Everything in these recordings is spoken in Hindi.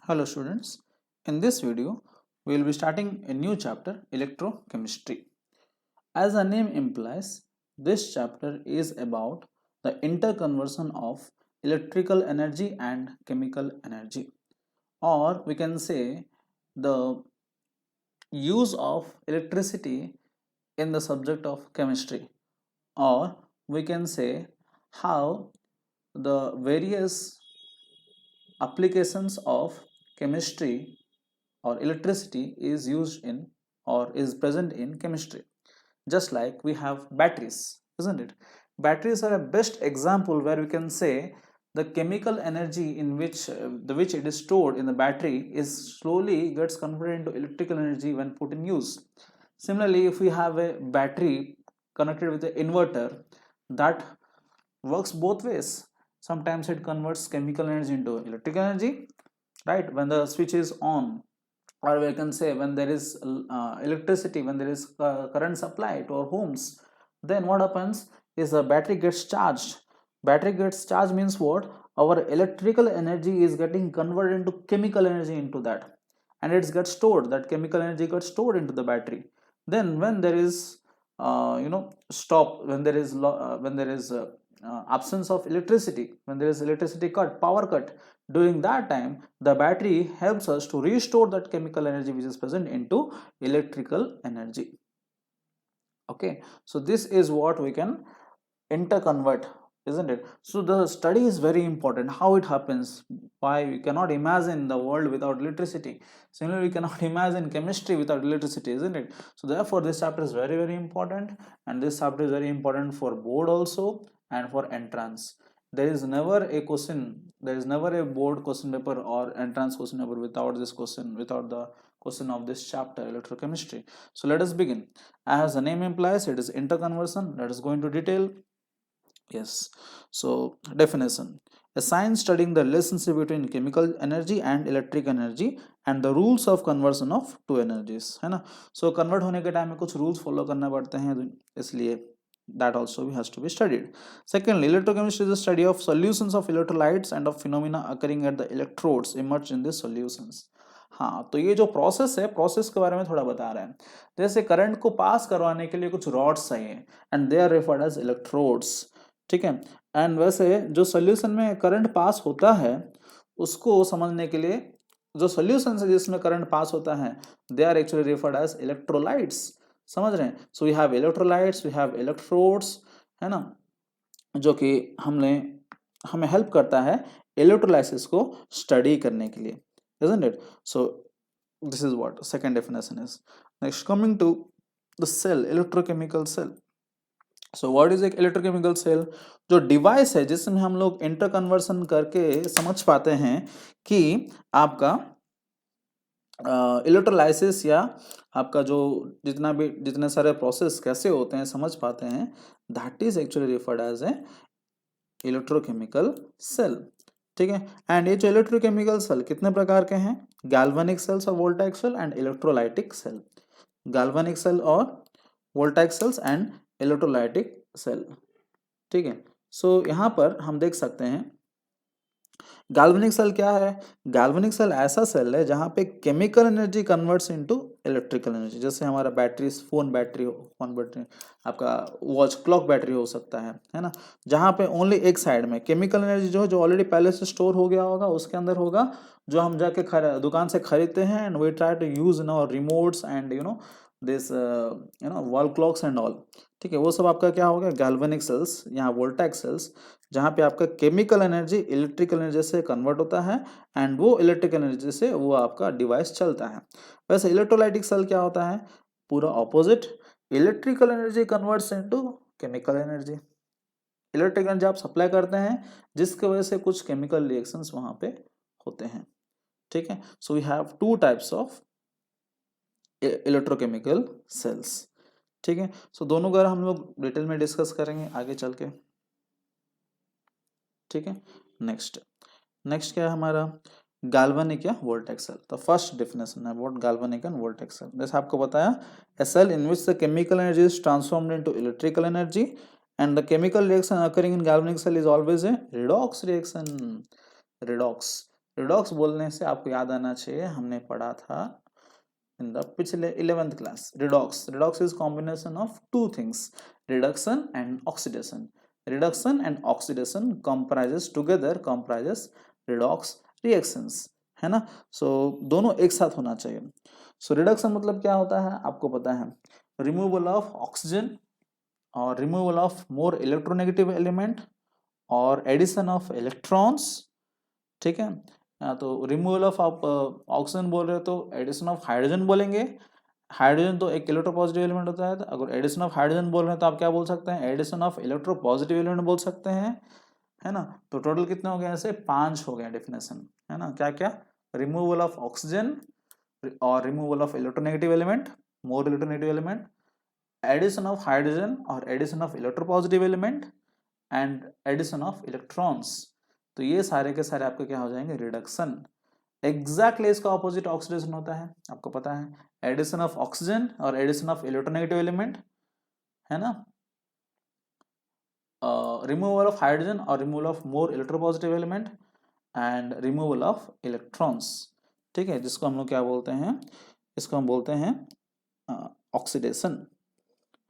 Hello students, in this video we will be starting a new chapter electrochemistry. As the name implies, this chapter is about the interconversion of electrical energy and chemical energy, or we can say the use of electricity in the subject of chemistry, or we can say how the various applications of chemistry or electricity is used in or is present in chemistry. Just like we have batteries, isn't it? Batteries are a best example where we can say the chemical energy in which which it is stored in the battery is slowly gets converted into electrical energy when put in use. Similarly, if we have a battery connected with an inverter, that works both ways. Sometimes it converts chemical energy into electrical energy, right, when the switch is on, or we can say when there is electricity, when there is current supply to our homes, then what happens is the battery gets charged. Battery gets charged means what? Our electrical energy is getting converted into chemical energy into that, and it gets stored. That chemical energy gets stored into the battery. Then when there is stop, when there is absence of electricity, when there is electricity cut, power cut, during that time the battery helps us to restore that chemical energy which is present into electrical energy. Okay, so this is what we can interconvert, isn't it? So the study is very important, how it happens, why we cannot imagine the world without electricity. Similarly, we cannot imagine chemistry without electricity, isn't it? So therefore this chapter is very very important, and this chapter is very important for board also and for entrance. There is never a question, there is never a board question paper or entrance question paper without this question, without the question of this chapter electrochemistry. So let us begin. As the name implies, it is interconversion. Let us go into detail. Yes, so definition: a science studying the relationship between chemical energy and electric energy and the rules of conversion of two energies, है ना? So convert होने के टाइम में कुछ rules follow करना पड़ते हैं, इसलिए that also has to be studied. Secondly, electrochemistry is the study of solutions of electrolytes and of phenomena occurring at the electrodes emerged in these solutions. हाँ, तो ये जो प्रोसेस है, प्रोसेस के बारे में थोड़ा बता रहे हैं. जैसे करंट को पास करवाने के लिए कुछ रॉड्स चाहिए, and they are referred as electrodes. ठीक है. एंड वैसे जो सोल्यूशन में करंट पास होता है उसको समझने के लिए, जो सोल्यूशन है जिसमें करंट पास होता है, they are actually referred as electrolytes. समझ रहे हैं? So we have electrolytes, we have electrodes, है ना, जो कि हमें हेल्प करता है इलेक्ट्रोलाइसिस को स्टडी करने के लिए, isn't it? So this is what second definition is. Next, coming to the cell, electrochemical cell. So what is एक इलेक्ट्रोकेमिकल सेल? जो डिवाइस है जिसमें हम लोग इंटरकन्वर्सन करके समझ पाते हैं कि आपका इलेक्ट्रोलाइसिस या आपका जो जितने सारे प्रोसेस कैसे होते हैं समझ पाते हैं, that is actually referred as a electrochemical cell. ठीक है. एंड ये जो इलेक्ट्रोकेमिकल सेल कितने प्रकार के हैं? गैल्वेनिक सेल्स और voltaic cell and electrolytic cell. Galvanic cell और voltaic cells and electrolytic cell. ठीक है. सो यहां पर हम देख सकते हैं गैल्वेनिक सेल क्या है? गैल्वेनिक सेल ऐसा सेल है जहां पे chemical energy converts into electrical energy. जैसे हमारा बैटरी, फोन बैटरी, आपका वॉच क्लॉक बैटरी हो सकता है ना, जहां पे ओनली एक साइड में केमिकल एनर्जी जो ऑलरेडी पहले से स्टोर हो गया होगा उसके अंदर होगा, जो हम जाके दुकान से खरीदते हैं, and we try to use in our remotes and this wall clocks and all. ठीक है. वो सब आपका क्या होगा? गैल्वेनिक सेल्स, यहाँ वोल्टाइक सेल्स, जहाँ पे आपका केमिकल एनर्जी इलेक्ट्रिकल एनर्जी से कन्वर्ट होता है, एंड वो इलेक्ट्रिकल एनर्जी से वो आपका डिवाइस चलता है. वैसे इलेक्ट्रोलाइटिक सेल क्या होता है? पूरा opposite. Electrical energy converts into chemical energy. Electrical energy आप सप्लाई करते हैं जिसकी वजह से कुछ केमिकल रिएक्शंस वहां पे होते हैं. ठीक है. So we have two types of electrochemical cells. ठीक है. सो दोनों का हम लोग डिटेल में डिस्कस करेंगे आगे चल के. ठीक है. नेक्स्ट क्या है हमारा? गैल्वेनिक या वोल्टेक सेल. तो फर्स्ट डेफिनेशन है what galvanic and voltaic cell. जैसे आपको बताया, a cell in which the chemical energy is transformed into electrical energy and the chemical reaction occurring in galvanic cell is always a redox reaction. Redox redox बोलने से आपको याद आना चाहिए, हमने पढ़ा था इन द पिछले 11th class. Redox is combination of two things, reduction and oxidation. Reduction and oxidation comprises redox reactions, है ना। सो दोनों एक साथ होना चाहिए। सो रिडक्शन मतलब क्या होता है आपको पता है, रिमूवल ऑफ ऑक्सीजन और removal of more electronegative element और एडिशन ऑफ इलेक्ट्रॉन्स, ठीक है। तो रिमूवल ऑफ आप ऑक्सीजन बोल रहे हो तो एडिशन ऑफ हाइड्रोजन बोलेंगे। हाइड्रोजन तो एक इलेक्ट्रोपॉजिटिव एलिमेंट होता है, तो अगर एडिशन ऑफ हाइड्रोजन बोल रहे हैं तो आप क्या बोल सकते हैं, एडिशन ऑफ इलेक्ट्रोपॉजिटिव एलिमेंट बोल सकते हैं, है ना। तो टोटल कितने हो गए, ऐसे 5 हो गए डेफिनेशन, है ना। क्या क्या, रिमूवल ऑफ ऑक्सीजन और removal of electronegative element, more electronegative element, addition of hydrogen और addition of electropositive element and addition of electrons. तो ये सारे के सारे आपके क्या हो जाएंगे, रिडक्शन। एग्जैक्टली इसका ऑपोजिट ऑक्सीडेशन होता है, आपको पता है, एडिशन ऑफ ऑक्सीजन और एडिशन ऑफ इलेक्ट्रोनेगेटिव एलिमेंट, है ना। रिमूवल ऑफ हाइड्रोजन और removal of more electropositive element and removal of electrons, ठीक है, जिसको हम लोग क्या बोलते हैं, इसको हम बोलते हैं ऑक्सीडेशन,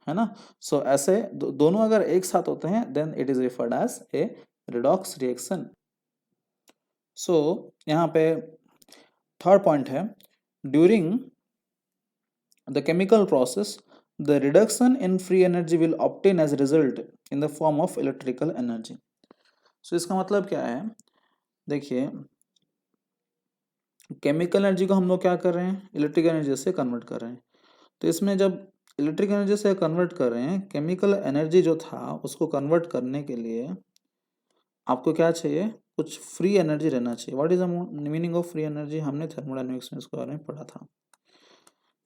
है ना। सो ऐसे दोनों अगर एक साथ होते हैं then it is referred as a redox reaction. So यहाँ पे थर्ड पॉइंट है, during the chemical process the reduction in free energy will obtain as result in the form of electrical energy. So इसका मतलब क्या है, देखिए केमिकल एनर्जी को हम लोग क्या कर रहे हैं, इलेक्ट्रिकल एनर्जी से कन्वर्ट कर रहे हैं। तो इसमें जब इलेक्ट्रिक एनर्जी से कन्वर्ट कर रहे हैं, केमिकल एनर्जी जो था उसको कन्वर्ट करने के लिए आपको क्या चाहिए, कुछ फ्री एनर्जी रहना चाहिए। What is the meaning of free energy, हमने थर्मोडायनेमिक्स में इसके बारे में पढ़ा था।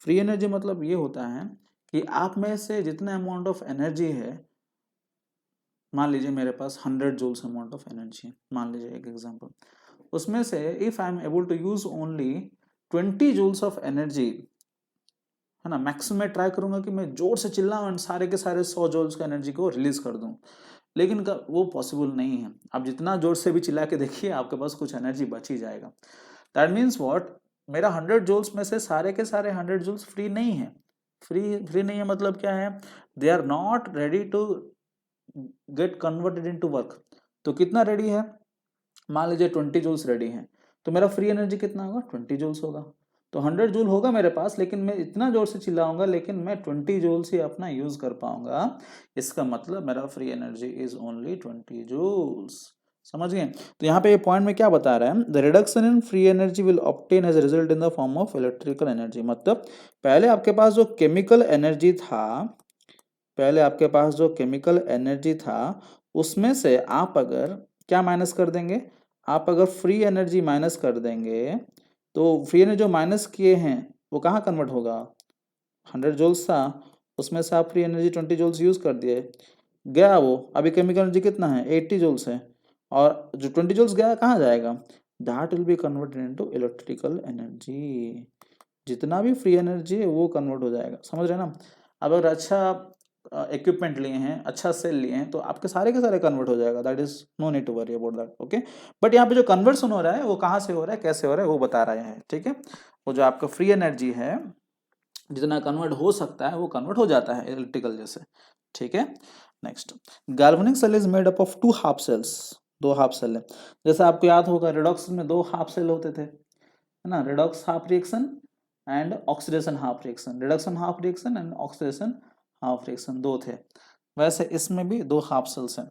फ्री एनर्जी मतलब ये होता है कि आप में से जितना अमाउंट ऑफ एनर्जी है, मान लीजिए मेरे पास 100 जूल्स अमाउंट ऑफ एनर्जी है, मान लीजिए एक एग्जांपल, उसमें से if I am able to use only 20 joules of energy, है ना, मैक्सिमम मैं ट्राई करूंगा कि मैं जोर से चिल्लाऊं और सारे के सारे 100 जूल्स का एनर्जी को रिलीज कर दूं, लेकिन वो पॉसिबल नहीं है। आप जितना जोर से भी चिल्ला के देखिए आपके पास कुछ एनर्जी बच ही जाएगा। दैट मीन्स व्हाट, मेरा 100 जूल्स में से सारे के सारे 100 जूल्स फ्री नहीं है। फ्री नहीं है मतलब क्या है, they are not ready to get converted into work. तो कितना रेडी है, मान लीजिए 20 जूल्स रेडी है, तो मेरा फ्री एनर्जी कितना होगा, 20 जूल्स होगा। तो 100 जूल होगा मेरे पास, लेकिन मैं इतना जोर से चिल्लाऊंगा लेकिन मैं 20 जूल्स ही अपना यूज कर पाऊंगा। इसका मतलब मेरा free energy is only 20 joules. समझ गए। तो यहाँ पे ये पॉइंट में क्या बता रहा है, the reduction in free energy will obtain as result in the form of electrical energy. मतलब पहले आपके पास जो केमिकल एनर्जी था, पहले आपके पास जो केमिकल एनर्जी था उसमें से आप अगर क्या माइनस कर देंगे, आप अगर फ्री एनर्जी माइनस कर देंगे, तो फ्री एनर्जी जो माइनस किए हैं वो कहाँ कन्वर्ट होगा, 100 जूल्स था, उसमें से आप फ्री एनर्जी 20 जूल्स यूज कर दिए, गया वो, अभी केमिकल एनर्जी कितना है, 80 जूल्स है, और जो 20 जूल्स गया कहाँ जाएगा, that will be converted into electrical energy. जितना भी फ्री एनर्जी है वो कन्वर्ट हो जाएगा, समझ रहे हैं ना। अब अगर अच्छा इक्विपमेंट लिए हैं, अच्छा सेल लिए हैं, तो आपके सारे के सारे कन्वर्ट हो जाएगा, that is no need to worry about that, okay. But यहाँ पे जो कन्वर्सन हो रहा है वो कहाँ से हो रहा है, कैसे हो रहा है, वो बता रहे हैं, ठीक है। वो जो आपका फ्री एनर्जी है जितना कन्वर्ट हो सकता है वो कन्वर्ट हो जाता है इलेक्ट्रिकल जैसे, ठीक है। Next, galvanic cell is made up of 2 half cells, 2 half cell है। जैसे आपको याद होगा रिडॉक्स में 2 हाफ सेल होते थे, है ना, redox half reaction and oxidation half reaction, reduction half reaction and oxidation half reaction, 2 थे। वैसे इसमें भी 2 हाफ सेल्स हैं,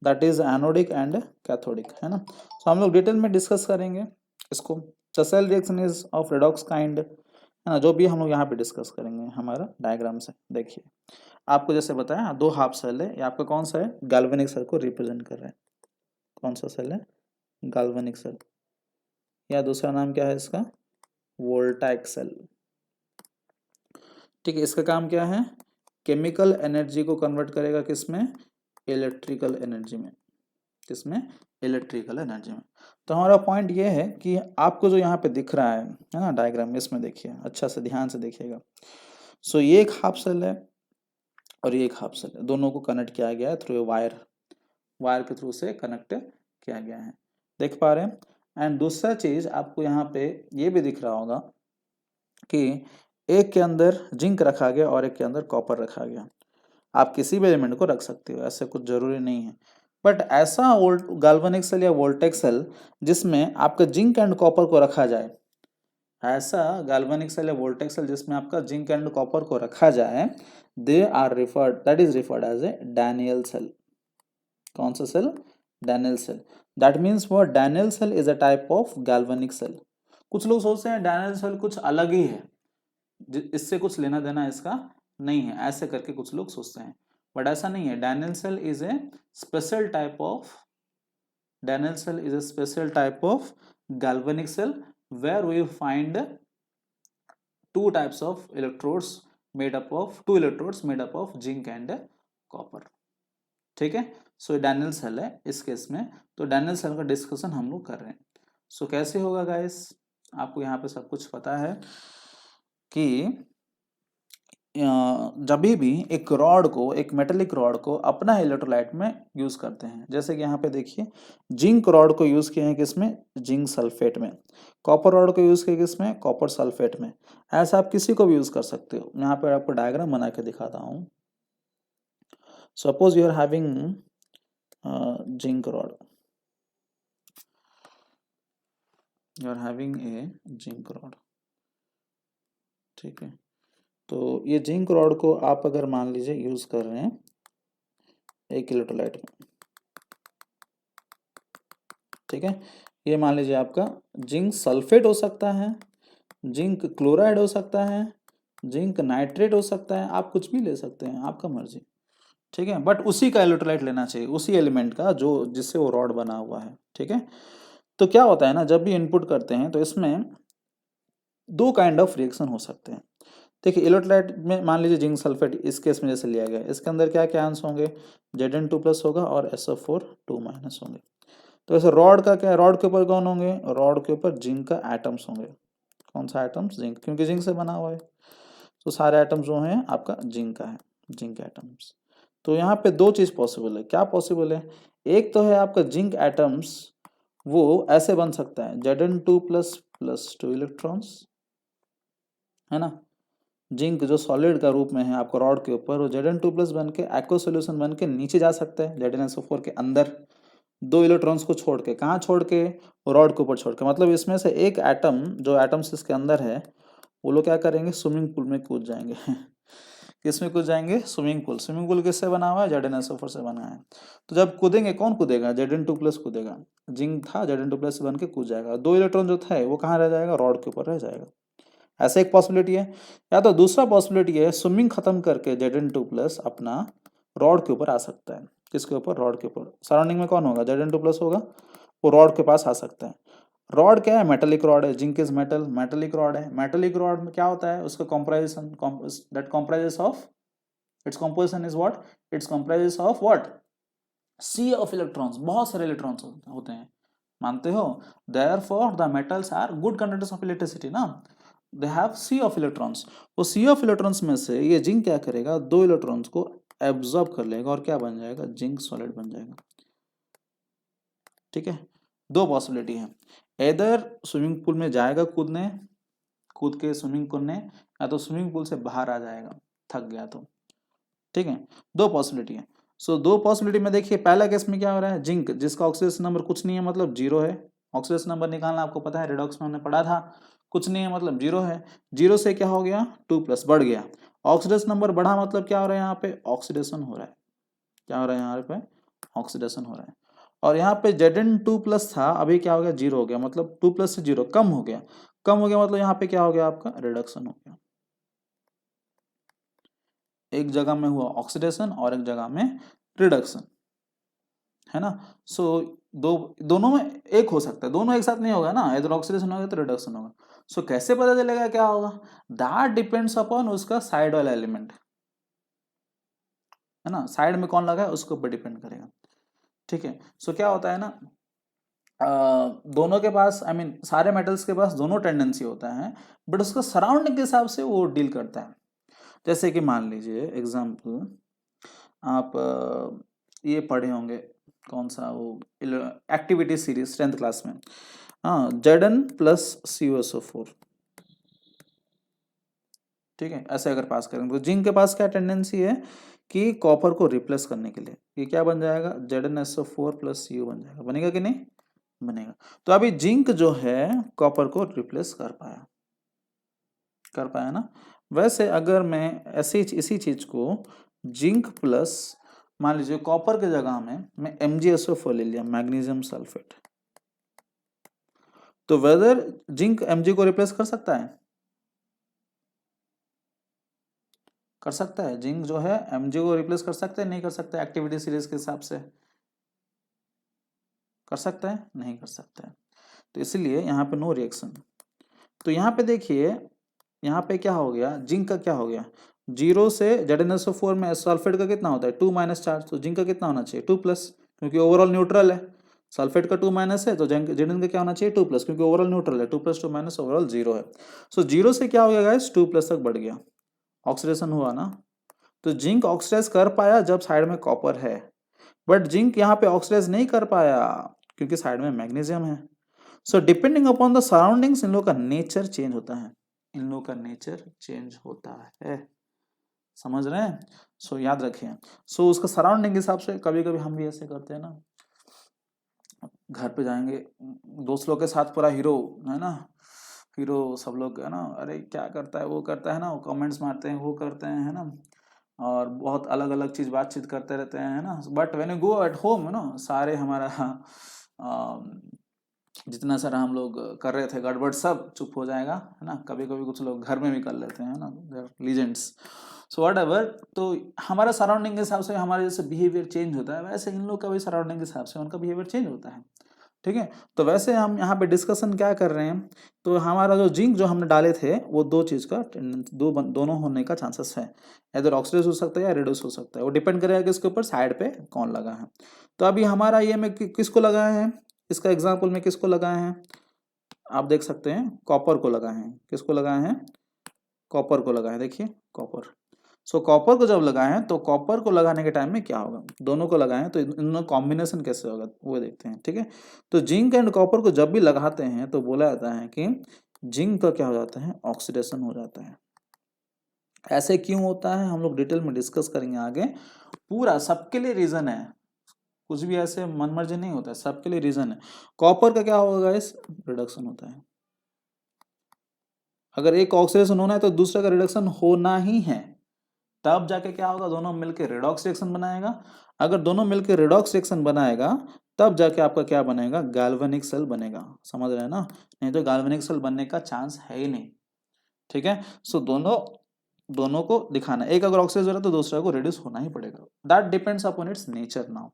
that is anodic and cathodic, है ना। तो हम लोग डिटेल में डिस्कस करेंगे इसको। The cell reaction is of redox kind, है ना, जो भी हम लोग यहाँ पे डिस्कस करेंगे हमारा डायग्राम से। देखिए आपको जैसे बताया 2 हाफ सेल है, ये आपका कौन सा है, गैल्वेनिक सेल को रिप्रेजेंट कर रहा है। कौन सा सेल है, गैल्वेनिक सेल, या दूसरा नाम क्या है इसका, वोल्टाइक सेल, ठीक है। इसका काम क्या है, केमिकल एनर्जी को कन्वर्ट करेगा किसमें, इलेक्ट्रिकल एनर्जी में, किसमें, इलेक्ट्रिकल एनर्जी में। तो हमारा पॉइंट ये है कि आपको जो यहाँ पे दिख रहा है ना डायग्राम में, इसमें देखिए अच्छा से ध्यान से देखिएगा। सो ये एक हाफ सेल है और ये एक हाफ सेल है, दोनों को कनेक्ट किया गया है थ्रू वायर, वायर के थ्रू से कनेक्ट किया गया है, देख पा रहे हैं। एंड दूसरा चीज आपको यहाँ पे ये भी दिख रहा होगा कि एक के अंदर जिंक रखा गया और एक के अंदर कॉपर रखा गया। आप किसी भी एलिमेंट को रख सकते हो, ऐसे कुछ जरूरी नहीं है। बट ऐसा गाल्वेनिक सेल या वोल्टेक सेल जिसमें आपका जिंक एंड कॉपर को रखा जाए, ऐसा गाल्वेनिक सेल या वोल्टेक सेल जिसमें आपका जिंक एंड कॉपर को रखा जाए, they are referred, that is referred as a Daniell cell. कौन सा cell? Daniell cell. That means वो Daniell cell is a type of galvanic cell. कुछ लोग सोचते हैं डैनियल सेल कुछ अलग ही है, इससे कुछ लेना देना इसका नहीं है, ऐसे करके कुछ लोग सोचते हैं, बट ऐसा नहीं है। Daniell cell is a special type of Daniell cell is a special type of galvanic cell where we find two types of electrodes made up of zinc and copper। ठीक है, सो डैनियल सेल है इस केस में, तो डैनियल सेल का डिस्कशन हम लोग कर रहे हैं। सो कैसे होगा गाइस, आपको यहाँ पे सब कुछ पता है कि जब भी एक रॉड को, एक मेटेलिक रॉड को अपना इलेक्ट्रोलाइट में यूज करते हैं, जैसे कि यहाँ पे देखिए जिंक रॉड को यूज किए हैं किसमें? जिंक सल्फेट में। कॉपर रॉड को यूज किया किसमें? कॉपर सल्फेट में। ऐसा आप किसी को भी यूज कर सकते हो। यहाँ पे आपको डायग्राम बना के दिखाता हूँ। Suppose you are having zinc rod, you are having a zinc rod, ठीक है। तो ये जिंक रॉड को आप अगर मान लीजिए यूज कर रहे हैं एक इलेक्ट्रोलाइट में, ठीक है। ये मान लीजिए आपका जिंक सल्फेट हो सकता है, जिंक क्लोराइड हो सकता है, जिंक नाइट्रेट हो सकता है, आप कुछ भी ले सकते हैं, आपका मर्जी, ठीक है। बट उसी का इलेक्ट्रोलाइट लेना चाहिए, उसी एलिमेंट का जो जिससे वो रॉड बना हुआ है, ठीक है। तो क्या होता है ना, जब भी इनपुट करते हैं तो इसमें दो काइंड ऑफ रिएक्शन हो सकते हैं। देखिए इलेक्ट्रोलाइट में मान लीजिए जिंक सल्फेट इस केस में जैसे लिया गया, इसके अंदर क्या क्या आंसर होंगे? Zn2+ होगा और SO4 2- होंगे। तो ऐसे रॉड का क्या है, रॉड के ऊपर कौन होंगे? रॉड के ऊपर जिंक का एटम्स होंगे। कौन सा एटम्स? जिंक, क्योंकि जिंक से बना हुआ है, तो सारे एटम्स जो हैं आपका जिंक का है, जिंक एटम्स। तो यहाँ पे दो चीज पॉसिबल है। क्या पॉसिबल है? एक तो है आपका जिंक एटम्स वो ऐसे बन सकता है Zn2+ + 2 इलेक्ट्रॉन्स, है ना। जिंक जो सॉलिड का रूप में है आपको रॉड के ऊपर, वो Zn2+ बन के एक्व सोल्यूशन बन के नीचे जा सकता है ZnSO4 के अंदर, दो इलेक्ट्रॉन्स को छोड़ के। कहाँ छोड़ के? रॉड के ऊपर छोड़ के। मतलब इसमें से एक एटम, जो एटम्स इसके अंदर है, वो लोग क्या करेंगे? स्विमिंग पूल में कूद जाएंगे किसमें कूद जाएंगे? Swimming pool. स्विमिंग पूल किससे बना हुआ है? ZnSO4 से बना है। तो जब कूदेंगे कौन कूदेगा? Zn2+ कूदेगा। जिंक था Zn2+ बन के कूद जाएगा, दो इलेक्ट्रॉन जो था वो कहाँ रह जाएगा? रॉड के ऊपर रह जाएगा। ऐसा एक पॉसिबिलिटी है। या तो दूसरा पॉसिबिलिटी है स्विमिंग खत्म करके Zn2+ अपना रॉड के ऊपर आ सकता है। किसके ऊपर? रॉड के ऊपर। सराउंडिंग में कौन होगा? Zn2+ होगा, वो रॉड के पास आ सकता है। रॉड क्या है? मेटेलिक रॉड है। Zinc is metal, metallic rod है। मेटेलिक रॉड में क्या होता है? उसका comprisation, that comprises of, its composition is what? Its comprises of what? Sea of electrons. बहुत सारे इलेक्ट्रॉन्स होते हैं, मानते हो? Therefore the metals are good conductors of electricity ना, they have sea of electrons. वो सी ऑफ इलेक्ट्रॉन्स में से ये जिंक क्या करेगा? दो इलेक्ट्रॉन्स को एब्जॉर्ब कर लेगा और क्या बन जाएगा? जिंक सॉलिड बन जाएगा, ठीक है। दो पॉसिबिलिटी है, इधर स्विमिंग पूल में जाएगा कूदने, कूद के स्विमिंग करने, या तो स्विमिंग पूल से बाहर आ जाएगा थक गया तो, ठीक है। दो पॉसिबिलिटी है। सो दो पॉसिबिलिटी में देखिए पहला केस में क्या हो रहा है? जिंक जिसका ऑक्सीडेशन नंबर कुछ नहीं है, मतलब जीरो है। ऑक्सीडेशन नंबर निकालना आपको पता है, रिडॉक्स में हमने पढ़ा था। कुछ नहीं है मतलब जीरो है। जीरो से क्या हो गया? 2+ बढ़ गया। ऑक्सीडेशन नंबर बढ़ा मतलब क्या हो रहा है? यहाँ पे ऑक्सीडेशन हो रहा है। क्या हो रहा है यहाँ पे? ऑक्सीडेशन हो रहा है। और यहाँ पे Zn2+ था, अभी क्या हो गया? जीरो हो गया, मतलब 2+ से जीरो कम हो गया। कम हो गया मतलब यहाँ पे क्या हो गया? आपका रिडक्शन हो गया। एक जगह में हुआ ऑक्सीडेशन और एक जगह में रिडक्शन, है ना। सो दोनों में एक हो सकता है, दोनों एक साथ नहीं होगा ना, इधर ऑक्सीडेशन होगा तो रिडक्शन होगा। सो कैसे पता चलेगा क्या होगा? दैट डिपेंड्स अपॉन उसका साइड वाला एलिमेंट, है ना। साइड में कौन लगा है उसके ऊपर डिपेंड करेगा, ठीक है। सो क्या होता है ना, दोनों के पास, आई मीन सारे मेटल्स के पास दोनों टेंडेंसी होता है, बट उसका सराउंडिंग के हिसाब से वो डील करता है। जैसे कि मान लीजिए एग्जाम्पल, आप ये पढ़े होंगे, कौन सा वो एक्टिविटी सीरीज 10th क्लास में, हाँ Zn प्लस CuSO4, ठीक है। ऐसे अगर पास करेंगे तो जिंक के पास क्या टेंडेंसी है कि कॉपर को रिप्लेस करने के लिए ये क्या बन जाएगा, ZnSO4 प्लस Cu बन जाएगा, बनेगा कि नहीं बनेगा। तो अभी जिंक जो है कॉपर को रिप्लेस कर पाया ना। वैसे अगर मैं ऐसे इसी चीज को जिंक प्लस मान लीजिए कॉपर के जगह में मैं MgSO4 ले लिया, मैग्नीशियम सल्फेट, तो वेदर जिंक Mg को रिप्लेस कर सकता है, कर सकता है। जिंक जो है Mg को रिप्लेस कर सकता है नहीं कर सकता है, एक्टिविटी सीरीज के हिसाब से कर सकता है नहीं कर सकता है। तो इसलिए यहाँ पे नो रिएक्शन। तो यहाँ पे देखिए यहाँ पे क्या हो गया, जिंक का क्या हो गया, 0 से ZnSO4 में सल्फेट का कितना होता है 2 माइनस चार्ज, तो जिंक का कितना होना चाहिए 2 प्लस, क्योंकि ओवरऑल न्यूट्रल है। सल्फेट का 2 माइनस है तो Zn का क्या होना चाहिए 2 प्लस, क्योंकि ओवरऑल न्यूट्रल है, 2 प्लस 2 माइनस ओवरऑल 0 है। सो 0 से क्या हो गया गाइस 2 प्लस तक बढ़ गया, ऑक्सीडेशन हुआ ना। तो जिंक ऑक्सीडाइज कर पाया जब साइड में कॉपर है, बट जिंक यहाँ पे ऑक्सीडाइज नहीं कर पाया क्योंकि साइड में मैग्नीशियम है। So depending upon the surroundings इन लोगों का नेचर चेंज होता है, इन लोगों का नेचर चेंज होता है, समझ रहे हैं। सो याद रखें। सो उसका सराउंडिंग के हिसाब से कभी कभी हम भी ऐसे करते हैं ना, घर पे जाएंगे दोस्त लोग के साथ, पूरा हीरो है ना, हीरो सब लोग है ना, अरे क्या करता है वो करता है ना, वो कमेंट्स मारते हैं वो करते हैं है ना, और बहुत अलग अलग चीज बातचीत करते रहते हैं है ना। But when you go at home है ना, सारे हमारा जितना सारा हम लोग कर रहे थे गड़बड़ सब चुप हो जाएगा है ना। कभी कभी कुछ लोग घर में भी कर लेते हैं ना, लीजेंड्स। सो वट एवर, तो हमारा सराउंडिंग के हिसाब से हमारा जैसे बिहेवियर चेंज होता है, वैसे इन लोग का भी सराउंडिंग के हिसाब से उनका बिहेवियर चेंज होता है, ठीक है। तो वैसे हम यहाँ पे डिस्कशन क्या कर रहे हैं, तो हमारा जो जिंक जो हमने डाले थे वो दो चीज़ का दोनों होने का चांसेस है, इधर ऑक्सीडाइज हो सकता है या रिड्यूस हो सकता है, वो डिपेंड करेगा कि इसके ऊपर साइड पे कौन लगा है। तो अभी हमारा ये में किसको लगाए हैं, इसका एग्जाम्पल में किसको लगाए हैं, आप देख सकते हैं कॉपर को लगाए हैं, किसको लगाए हैं कॉपर को लगाए हैं, देखिए कॉपर। सो कॉपर को जब लगाए हैं तो कॉपर को लगाने के टाइम में क्या होगा, दोनों को लगाए हैं तो इन दोनों कॉम्बिनेशन कैसे होगा वो देखते हैं, ठीक है। तो जिंक एंड कॉपर को जब भी लगाते हैं तो बोला जाता है कि जिंक का क्या हो जाता है ऑक्सीडेशन हो जाता है। ऐसे क्यों होता है हम लोग डिटेल में डिस्कस करेंगे आगे, पूरा सबके लिए रीजन है, कुछ भी ऐसे मनमर्जी नहीं होता है, सबके लिए रीजन है। कॉपर का क्या होगा इस रिडक्शन होता है, अगर एक ऑक्सीडेशन होना है तो दूसरे का रिडक्शन होना ही है, तब जाके क्या होगा दोनों मिलकर रेडॉक्स रिएक्शन बनाएगा। अगर दोनों मिलकर रेडॉक्स रिएक्शन बनाएगा तब जाके आपका क्या बनेगा गैल्वेनिक सेल बनेगा, समझ रहे हैं ना, नहीं तो गैल्वेनिक सेल बनने का चांस है ही नहीं, ठीक है। सो दोनों दोनों को दिखाना, एक अगर ऑक्सीडाइज हो रहा है तो दूसरा को रिड्यूस होना ही पड़ेगा, that depends upon its nature now.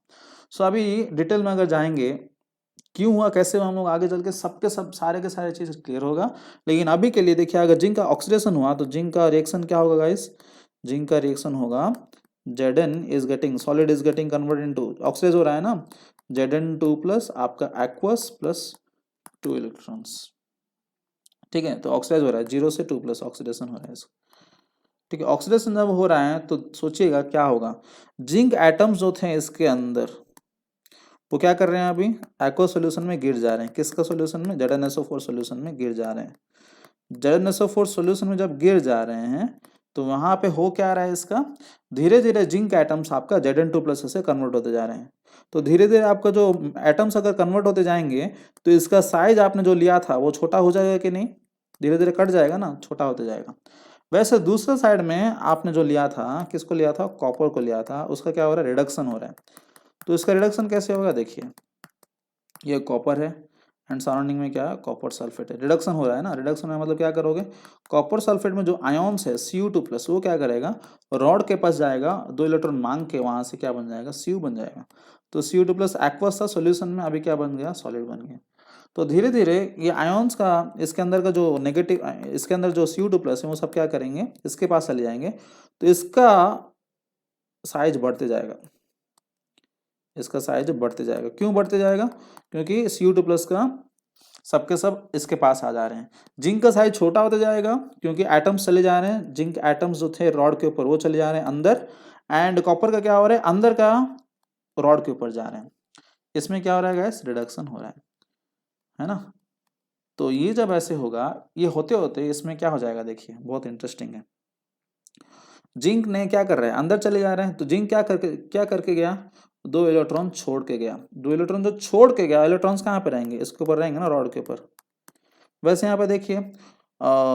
So अभी डिटेल में अगर जाएंगे क्यों हुआ कैसे हुआ, हम लोग आगे चल के सबके सब सारे के सारे चीज क्लियर होगा। लेकिन अभी के लिए देखिए अगर जिंक का ऑक्सीडेशन हुआ तो जिंक का रिएक्शन क्या होगा गाइस, जिंक का रिएक्शन होगा Zn is getting solid is getting convert into, oxidise हो रहा है ना, Zn2 प्लस आपका एक्वस प्लस 2 इलेक्ट्रॉन्स, ठीक है। तो ऑक्सीडाइज हो रहा है 0 से 2 प्लस ऑक्सीडेशन हो रहा है इसको, ठीक है। ऑक्सीडेशन जब हो रहा है तो सोचिएगा क्या होगा, जिंक एटम्स जो थे इसके अंदर वो क्या कर रहे हैं अभी एक्वा सॉल्यूशन में गिर जा रहे हैं, किसका सॉल्यूशन में ZnSO4 सॉल्यूशन में गिर जा रहे हैं। ZnSO4 सॉल्यूशन में जब गिर जा रहे हैं तो वहां पे हो क्या रहा है इसका, धीरे धीरे जिंक एटम्स आपका Zn2 प्लस से कन्वर्ट होते जा रहे हैं। तो धीरे धीरे आपका जो एटम्स अगर कन्वर्ट होते जाएंगे तो इसका साइज आपने जो लिया था वो छोटा हो जाएगा कि नहीं, धीरे धीरे कट जाएगा ना, छोटा होते जाएगा। वैसे दूसरे साइड में आपने जो लिया था, किसको लिया था कॉपर को लिया था, उसका क्या हो रहा है रिडक्शन हो रहा है। तो इसका रिडक्शन कैसे होगा देखिए, ये कॉपर है एंड सराउंडिंग में क्या है कॉपर सल्फेट है, रिडक्शन हो रहा है ना, रिडक्शन में मतलब क्या करोगे, कॉपर सल्फेट में जो आयोन्स है Cu2 प्लस वो क्या करेगा रॉड के पास जाएगा, 2 इलेक्ट्रॉन मांग के वहां से क्या बन जाएगा Cu बन जाएगा। तो Cu2 प्लस एक्वस था सोल्यूशन में, अभी क्या बन गया सॉलिड बन गया। तो धीरे धीरे ये आयोन्स का इसके अंदर का जो नेगेटिव, इसके अंदर जो Cu2 प्लस है वो सब क्या करेंगे इसके पास चले जाएंगे, तो इसका साइज बढ़ते जाएगा, इसका साइज बढ़ते जाएगा। क्यों बढ़ते जाएगा, क्योंकि Cu2 प्लस का सबके सब इसके पास आ जा रहे हैं। जिंक का साइज छोटा होता जाएगा क्योंकि एटम्स चले जा रहे हैं, जिंक एटम्स जो थे रॉड के ऊपर वो चले जा रहे हैं अंदर, एंड कॉपर का क्या हो रहा है अंदर का रॉड के ऊपर जा रहे हैं। इसमें क्या हो रहा है गैस रिडक्शन हो रहा है ना। तो ये जब ऐसे होगा, ये होते होते इसमें क्या हो जाएगा, देखिए बहुत इंटरेस्टिंग है। जिंक ने क्या कर रहा है, अंदर चले जा रहे हैं, तो जिंक क्या करके गया, 2 इलेक्ट्रॉन छोड़ के गया। 2 इलेक्ट्रॉन जो छोड़ के गया, इलेक्ट्रॉन्स कहाँ पे रहेंगे, इसके ऊपर रहेंगे ना, रॉड के ऊपर। वैसे यहाँ पे देखिए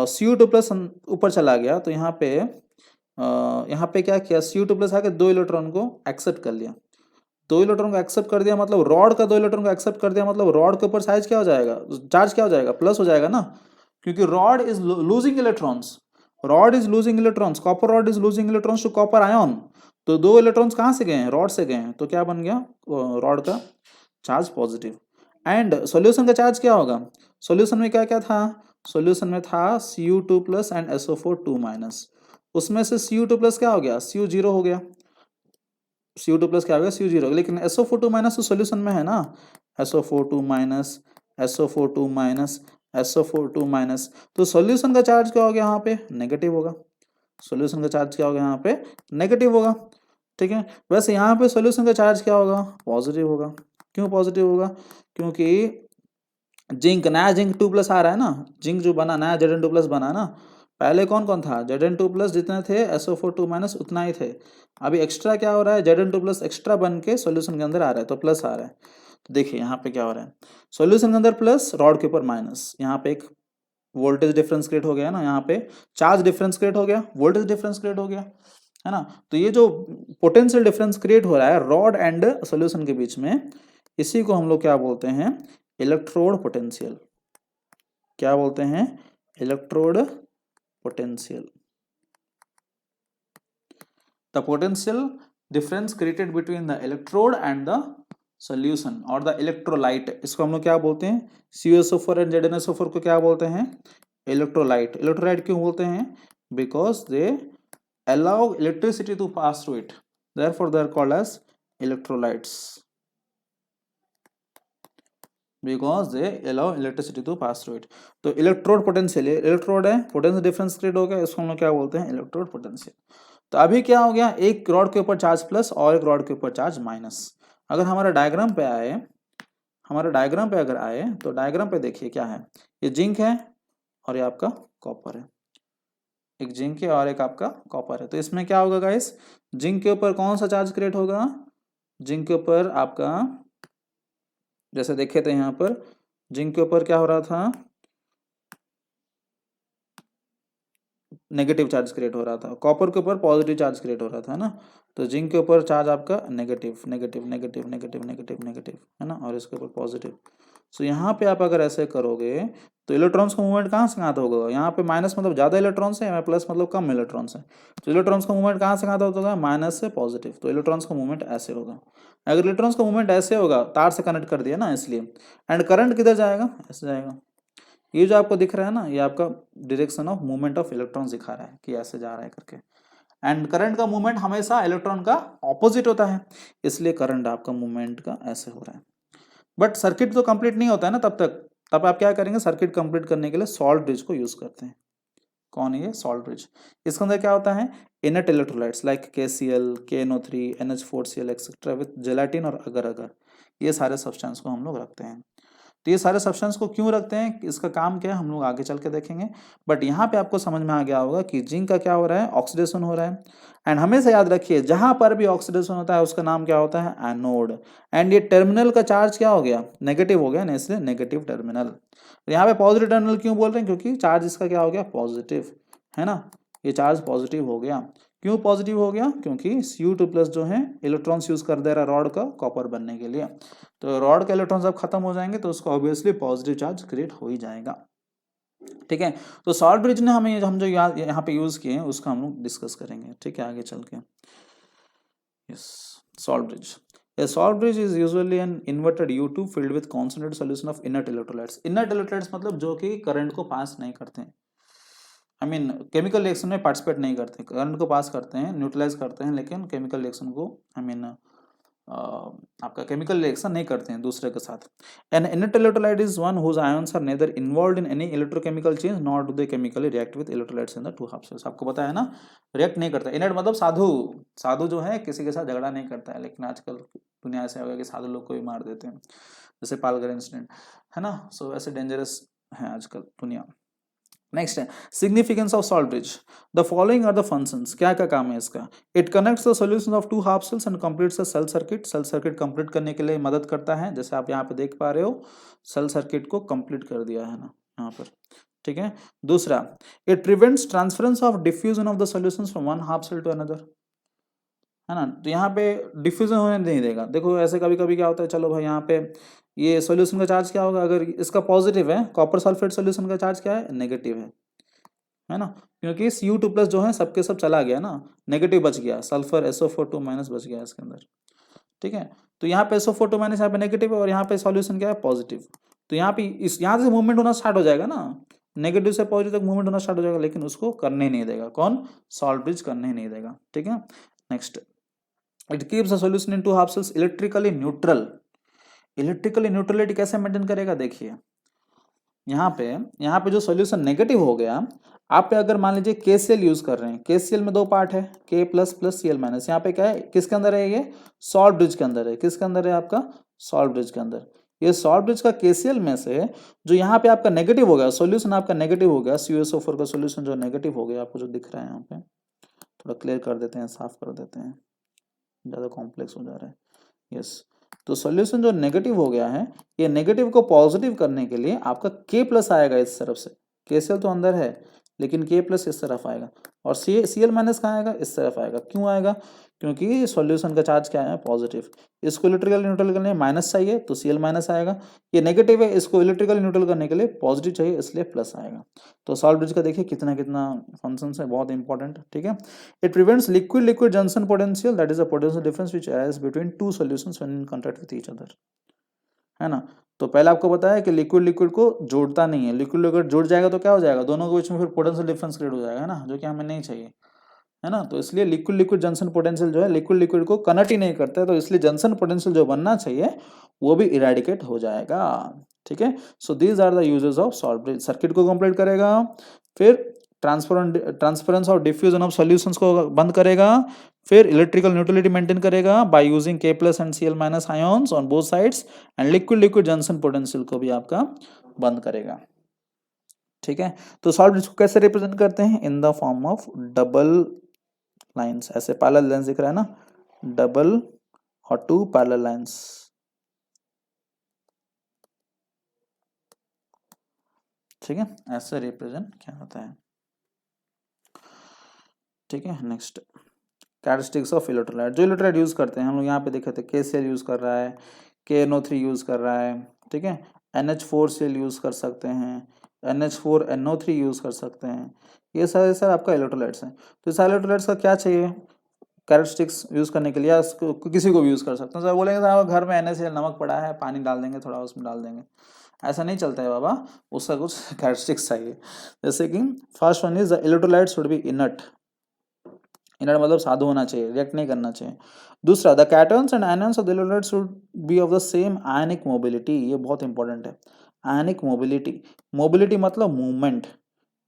Cu2+ ऊपर चला गया, तो यहाँ पे क्या किया, Cu2+ आके 2 इलेक्ट्रॉन को एक्सेप्ट कर लिया। 2 इलेक्ट्रॉन को एक्सेप्ट कर दिया मतलब रॉड का 2 इलेक्ट्रॉन को एक्सेप्ट कर दिया मतलब रॉड के ऊपर साइज क्या हो जाएगा, चार्ज क्या हो जाएगा, प्लस हो जाएगा ना, क्योंकि rod is losing electrons, copper rod is losing electrons to copper ion. तो 2 इलेक्ट्रॉन्स कहाँ से गए हैं, रॉड से गए हैं, तो क्या बन गया, रॉड का चार्ज पॉजिटिव। एंड सॉल्यूशन का चार्ज क्या होगा, सॉल्यूशन में क्या क्या था, सॉल्यूशन में था Cu2+ एंड SO4 2-, उसमें से Cu2+ क्या हो गया, Cu 0 हो गया, Cu2+ क्या हो गया, Cu 0 हो गया, लेकिन SO4 2- तो सॉल्यूशन में है ना, SO4 2-, SO4 2-, SO4 2-, तो सॉल्यूशन का चार्ज क्या हो गया, यहाँ पे नेगेटिव होगा, सॉल्यूशन का चार्ज क्या होगा, यहाँ पे नेगेटिव होगा। ठीक है, वैसे यहाँ पे सॉल्यूशन का चार्ज क्या होगा, पॉजिटिव होगा। क्यों पॉजिटिव होगा, क्योंकि जिंक, नया जिंक 2+ आ रहा है ना, जिंक जो बना नया Zn2+ बना ना, पहले कौन कौन था, Zn2+ जितने थे SO4 2- उतना ही थे। अभी एक्स्ट्रा क्या हो रहा है, Zn2+ एक्स्ट्रा बन के सॉल्यूशन के अंदर आ रहा है, तो प्लस आ रहा है। तो देखिए यहाँ पे क्या हो रहा है, सॉल्यूशन के अंदर प्लस, रॉड के ऊपर माइनस, यहाँ पे एक वोल्टेज डिफरेंस क्रिएट हो गया ना, यहाँ पे चार्ज डिफरेंस क्रिएट हो गया, वोल्टेज डिफरेंस क्रिएट हो गया, है ना। तो ये जो पोटेंशियल डिफरेंस क्रिएट हो रहा है रॉड एंड सॉल्यूशन के बीच में, इसी को हम लोग क्या बोलते हैं, इलेक्ट्रोड पोटेंशियल। क्या बोलते हैं, electrode potential. The potential difference created between the electrode and the solution और द इलेक्ट्रोलाइट, इसको हम लोग क्या बोलते हैं, CuSO4 एंड ZnSO4 को क्या बोलते हैं, इलेक्ट्रोलाइट। इलेक्ट्रोलाइट क्यों बोलते हैं, because they allow electricity to pass through it, therefore they are called as electrolytes, because they allow electricity to pass through it। तो इलेक्ट्रोड पोटेंशियल, इलेक्ट्रोड है, पोटेंशियल डिफरेंस क्रिएट हो गया, इसको हम लोग क्या बोलते हैं, इलेक्ट्रोड पोटेंशियल। तो अभी क्या हो गया, एक रॉड के ऊपर चार्ज प्लस और एक रॉड के ऊपर चार्ज माइनस। अगर हमारा डायग्राम पे आए, हमारे डायग्राम पे अगर आए, तो डायग्राम पे देखिए क्या है, ये जिंक है और ये आपका कॉपर है, एक जिंक है और एक आपका कॉपर है। तो इसमें क्या होगा गाइस, जिंक के ऊपर कौन सा चार्ज क्रिएट होगा, जिंक के ऊपर आपका, जैसे देखे थे यहाँ पर जिंक के ऊपर क्या हो रहा था, नेगेटिव चार्ज क्रिएट हो रहा था, कॉपर के ऊपर पॉजिटिव चार्ज क्रिएट हो रहा था ना। तो जिंक के ऊपर चार्ज आपका negative negative negative negative negative negative, है ना, और इसके ऊपर पॉजिटिव। सो यहाँ पे आप अगर ऐसे करोगे तो इलेक्ट्रॉन्स का मूवमेंट कहाँ से कहाँ तक होगा, यहाँ पे माइनस मतलब ज़्यादा इलेक्ट्रॉन्स है, प्लस मतलब कम इलेक्ट्रॉन्स है, तो इलेक्ट्रॉन्स का मूवमेंट कहाँ से कहाँ तक होगा, माइनस से पॉजिटिव। तो इलेक्ट्रॉन्स का मूवमेंट ऐसे होगा, अगर इलेक्ट्रॉन्स का मूवमेंट ऐसे होगा, तार से कनेक्ट कर दिया ना इसलिए, एंड करंट किधर जाएगा, ऐसे जाएगा। ये जो आपको दिख रहा है ना, ये आपका direction of movement of electrons दिखा रहा है कि ऐसे जा रहा है करके। एंड करंट का मूवमेंट हमेशा इलेक्ट्रॉन का ऑपोजिट होता है, इसलिए करंट आपका मूवमेंट का ऐसे हो रहा है। बट सर्किट तो कंप्लीट नहीं होता है ना तब तक, तब आप क्या करेंगे, सर्किट कंप्लीट करने के लिए सॉल्ट ब्रिज को यूज करते हैं। कौन है ये, सॉल्ट ब्रिज। इसके अंदर क्या होता है, inert electrolytes like KCl, KNO3, NH4Cl etcetera with gelatin और अगर अगर, ये सारे सब्सटेंस को हम लोग रखते हैं। तो ये सारे सब्सटेंस को क्यों रखते हैं, इसका काम क्या है, हम लोग आगे चल के देखेंगे। बट यहाँ पे आपको समझ में आ गया होगा कि जिंक का क्या हो रहा है, ऑक्सीडेशन हो रहा है। एंड हमेशा याद रखिए जहां पर भी ऑक्सीडेशन होता है उसका नाम क्या होता है, एनोड। एंड ये टर्मिनल का चार्ज क्या हो गया, नेगेटिव हो गया ना, इसलिए नेगेटिव टर्मिनल। तो यहाँ पे पॉजिटिव टर्मिनल क्यों बोल रहे हैं, क्योंकि चार्ज इसका क्या हो गया, पॉजिटिव, है ना, ये चार्ज पॉजिटिव हो गया। क्यों पॉजिटिव हो गया, क्योंकि Cu2+ जो है इलेक्ट्रॉन्स यूज कर दे रहा है रॉड का कॉपर बनने के लिए। तो रॉड के इलेक्ट्रॉन्स जब खत्म हो जाएंगे तो उसका ऑब्वियसली पॉजिटिव चार्ज क्रिएट हो ही जाएगा। ठीक है, तो सॉल्ट ब्रिज ने हम जो यहाँ पे यूज किए हैं उसका हम लोग डिस्कस करेंगे, ठीक है, आगे चल के। Yes, salt bridge. A salt bridge is usually an inverted U2 filled with concentrated solution of inert electrolytes। Inert electrolytes मतलब जो कि करंट को पास नहीं करते हैं, आई मीन केमिकल रिएक्शन में पार्टिसिपेट नहीं करते, करंट को पास करते हैं, न्यूट्रलाइज करते हैं, लेकिन केमिकल रिएक्शन को आई मीन आपका केमिकल रिएक्शन नहीं करते हैं दूसरे के साथ। An inert electrolyte is one whose ions are neither involved in any electrochemical change nor do they chemically react with electrolytes in the two half shells. आपको पता है ना, रिएक्ट नहीं करता। इनर्ट मतलब साधु, साधु जो है किसी के साथ झगड़ा नहीं करता है, लेकिन आजकल दुनिया ऐसे हो गया कि साधु लोग को भी मार देते हैं, जैसे पालघर इंसिडेंट, है ना। सो ऐसे डेंजरस है आजकल दुनिया। नेक्स्ट है significance of salt bridge. The following are the functions, क्या क्या काम है इसका। It connects the solution of two half cells and completes the cell circuit. Cell circuit complete करने के लिए मदद करता है, जैसे आप यहाँ पे देख पा रहे हो सेल सर्किट को कंप्लीट कर दिया है ना यहाँ पर, ठीक है। दूसरा, it prevents transference of diffusion of the solutions from one half cell to another, है ना। तो यहाँ पे डिफ्यूजन होने नहीं देगा। देखो ऐसे कभी कभी क्या होता है, चलो भाई यहाँ पे ये सॉल्यूशन का चार्ज क्या होगा, अगर इसका पॉजिटिव है, कॉपर सल्फेट सॉल्यूशन का चार्ज क्या है, नेगेटिव है ना, क्योंकि Cu2 प्लस जो है सबके सब चला गया ना, नेगेटिव बच गया, सल्फर SO4 माइनस बच गया इसके अंदर, ठीक है। तो यहाँ पे SO4 माइनस यहाँ पे नेगेटिव है और यहाँ पे सॉल्यूशन क्या है, पॉजिटिव। तो यहाँ पे इस यहाँ से मूवमेंट होना स्टार्ट हो जाएगा ना, नेगेटिव से पॉजिटिव तक मूवमेंट होना स्टार्ट हो जाएगा, लेकिन उसको करने नहीं देगा कौन, सॉल्ट ब्रिज करने नहीं देगा, ठीक है। Next, it keeps the solution in two half cells electrically neutral. Electrically neutrality कैसे मेंटेन करेगा, देखिए यहाँ पे जो सॉल्यूशन नेगेटिव हो गया, आप पे अगर मान लीजिए KCl यूज कर रहे हैं, KCl में दो पार्ट है, K plus plus Cl minus, यहाँ पे क्या है, किसके अंदर है, ये सॉल्ट ब्रिज के अंदर है, किसके अंदर है आपका, सॉल्ट ब्रिज के अंदर। ये सॉल्ट ब्रिज का KCl में से जो यहाँ पे आपका नेगेटिव हो गया, सॉल्यूशन आपका नेगेटिव हो गया, CuSO4 का सॉल्यूशन जो नेगेटिव हो गया, आपको जो दिख रहा है यहाँ पे, थोड़ा क्लियर कर देते हैं, साफ कर देते हैं, ज़्यादा कॉम्प्लेक्स हो जा रहा है, यस। तो सॉल्यूशन जो नेगेटिव हो गया है, ये नेगेटिव को पॉजिटिव करने के लिए आपका K प्लस आएगा इस तरफ से, KCl तो अंदर है लेकिन K प्लस इस तरफ आएगा, और Cl माइनस कहाँ आएगा, इस तरफ आएगा। क्यों आएगा, क्योंकि सॉल्यूशन का चार्ज क्या है, पॉजिटिव। इसको इलेक्ट्रिकल न्यूट्रल करने में माइनस चाहिए तो Cl माइनस आएगा, ये नेगेटिव है, इसको इलेक्ट्रिकल न्यूट्रल करने के लिए पॉजिटिव चाहिए, इसलिए प्लस आएगा। तो सॉल्ट ब्रिज का देखिए कितना कितना फंक्शन है, बहुत इंपॉर्टेंट, ठीक है। It prevents liquid liquid junction potential, that is a potential difference which arise between two solutions when in contact with each other, है ना। तो पहले आपको बताया कि लिक्विड लिक्विड को जोड़ता नहीं है, लिक्विड लिक्विड जुड़ जाएगा तो क्या हो जाएगा, दोनों के बीच में फिर पोटेंशियल डिफरेंस क्रिएट हो जाएगा, है ना, जो कि हमें नहीं चाहिए, है ना। तो इसलिए लिक्विड लिक्विड जंक्शन पोटेंशियल जो है, लिक्विड लिक्विड को कनेक्ट ही नहीं करता है, तो इसलिए जंक्शन पोटेंशियल जो बनना चाहिए वो भी इरेडिकेट हो जाएगा, ठीक है। So these are the uses of salt bridge. Circuit को कंप्लीट करेगा, फिर ट्रांसफरेंस और डिफ्यूजन ऑफ सॉल्यूशंस को बंद करेगा, फिर इलेक्ट्रिकल न्यूट्रलिटी मेंटेन करेगा by using K plus and Cl minus ions on both sides, and liquid liquid junction potential को भी आपका बंद करेगा, ठीक है। तो सॉल्ट ब्रिज को कैसे रिप्रेजेंट करते हैं, इन the form of double lines, ऐसे पैरेलल लाइंस दिख रहा है ना, डबल और टू पैरेलल लाइंस, ठीक है, ऐसे रिप्रेजेंट क्या होता है, ठीक है। Next, characteristics of electrolyte. जो इलेक्ट्रोलाइट यूज करते हैं हम लोग यहाँ पे देखे थे, KCl यूज कर रहा है, KNO3 यूज कर रहा है, ठीक है, NH4Cl यूज कर सकते हैं, NH4NO3 यूज कर सकते हैं, ये सारे सर आपका इलेक्ट्रोलाइट्स हैं। तो इस इलेक्ट्रोलाइट्स का क्या चाहिए कैरेक्टरिस्टिक्स यूज करने के लिए, या किसी को भी यूज कर सकते हैं। सर बोलेंगे साहब घर में NaCl नमक पड़ा है, पानी डाल देंगे थोड़ा उसमें डाल देंगे, ऐसा नहीं चलता है बाबा, उसका कुछ कैरेक्टरिस्टिक्स चाहिए। जैसे कि first one is the electrolyte should be inert, inert मतलब साधु होना चाहिए, रिएक्ट नहीं करना चाहिए। दूसरा, the cations and ions of the electrolyte should be of the same ionic mobility, ये बहुत इंपॉर्टेंट है। आयनिक मोबिलिटी, मोबिलिटी मतलब मूवमेंट,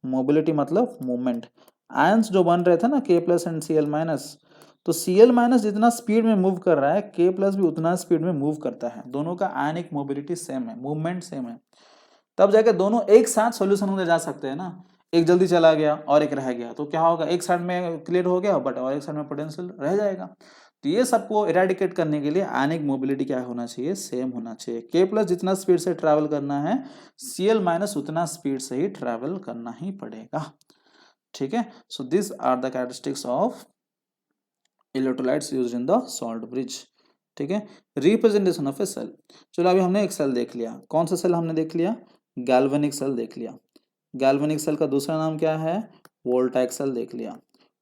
मोबिलिटी मतलब मूवमेंट। आयंस जो बन रहे थे ना K plus and Cl minus, तो Cl माइनस जितना स्पीड में मूव कर रहा है, K प्लस भी उतना स्पीड में मूव करता है, दोनों का आयनिक मोबिलिटी सेम है, मूवमेंट सेम है, तब जाके दोनों एक साथ सॉल्यूशन में जा सकते हैं ना। एक जल्दी चला गया और एक रह गया तो क्या होगा, एक साइड में क्लियर हो गया बट और एक साइड में पोटेंशियल रह जाएगा। तो ये सबको इरेडिकेट करने के लिए आयनिक मोबिलिटी क्या होना चाहिए, सेम होना चाहिए। K प्लस जितना स्पीड से ट्रैवल करना है, Cl माइनस उतना स्पीड से ही ट्रैवल करना ही पड़ेगा, ठीक है। So this are the characteristics of electrolytes used in the salt bridge, ठीक है। रिप्रेजेंटेशन ऑफ ए सेल, चलो अभी हमने एक सेल देख लिया, कौन सा सेल हमने देख लिया, गैल्वेनिक सेल देख लिया। गैल्वेनिक सेल का दूसरा नाम क्या है, वोल्टाइक सेल देख लिया।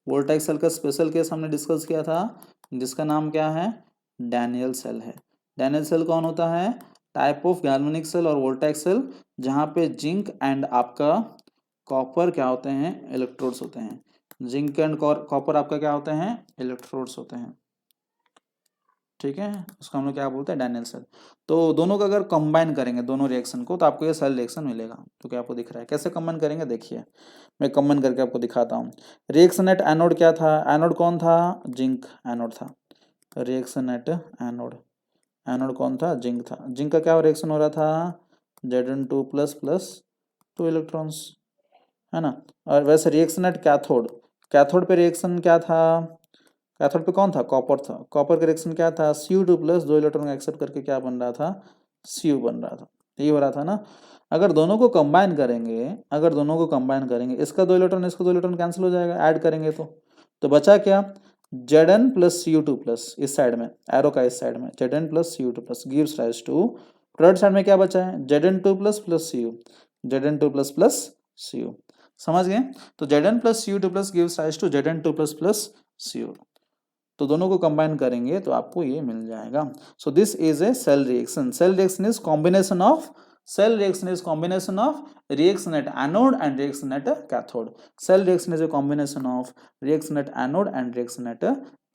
वोल्टाइक सेल का स्पेशल केस हमने डिस्कस किया था, जिसका नाम क्या है, डैनियल सेल है। डैनियल सेल कौन होता है, टाइप ऑफ गैल्वेनिक सेल और वोल्टाइक सेल, जहाँ पे जिंक एंड आपका कॉपर क्या होते हैं, इलेक्ट्रोड्स होते हैं। जिंक एंड कॉपर आपका क्या होते हैं, इलेक्ट्रोड्स होते हैं, ठीक है। उसको हम लोग क्या बोलते हैं, डैनियल सेल। तो दोनों का अगर कंबाइन करेंगे दोनों रिएक्शन को, तो आपको ये सेल रिएक्शन मिलेगा। तो क्या आपको दिख रहा है, कैसे कंबाइन करेंगे, देखिए मैं कंबाइन करके आपको दिखाता हूँ। रिएक्शन एट एनोड क्या था, एनोड कौन था, जिंक एनोड था। रिएक्शन एट एनोड, एनोड कौन था, जिंक था। जिंक का क्या रिएक्शन हो रहा था, Zn2 प्लस प्लस 2 इलेक्ट्रॉन्स, है ना। और वैसे रिएक्शन एट कैथोड, कैथोड पे रिएक्शन क्या था, कैथोड पे कौन था, कॉपर था, कॉपर का रिएक्शन क्या था, Cu2 प्लस 2 इलेक्ट्रॉन एक्सेप्ट करके क्या बन रहा था, Cu बन रहा था, यही हो रहा था ना। अगर दोनों को कंबाइन करेंगे, अगर दोनों को कंबाइन करेंगे, इसका 2 इलेक्ट्रॉन इसका 2 इलेक्ट्रॉन कैंसिल हो जाएगा, ऐड करेंगे तो बचा क्या, Zn प्लस Cu2 प्लस, इस साइड में एरो का इस साइड में Zn plus Cu2 plus gives rise to, third side में क्या बचा है, Zn2 plus plus Cu, Zn2 plus plus Cu, समझ गए। तो Zn plus Cu2 plus gives rise to Zn2 plus plus Cu, तो दोनों को कंबाइन करेंगे तो आपको ये मिल जाएगा। So this is a cell reaction, cell reaction is combination of, cell reaction is combination of reaction at anode and reaction at cathode. Cell reaction is a combination of reaction at anode and reaction at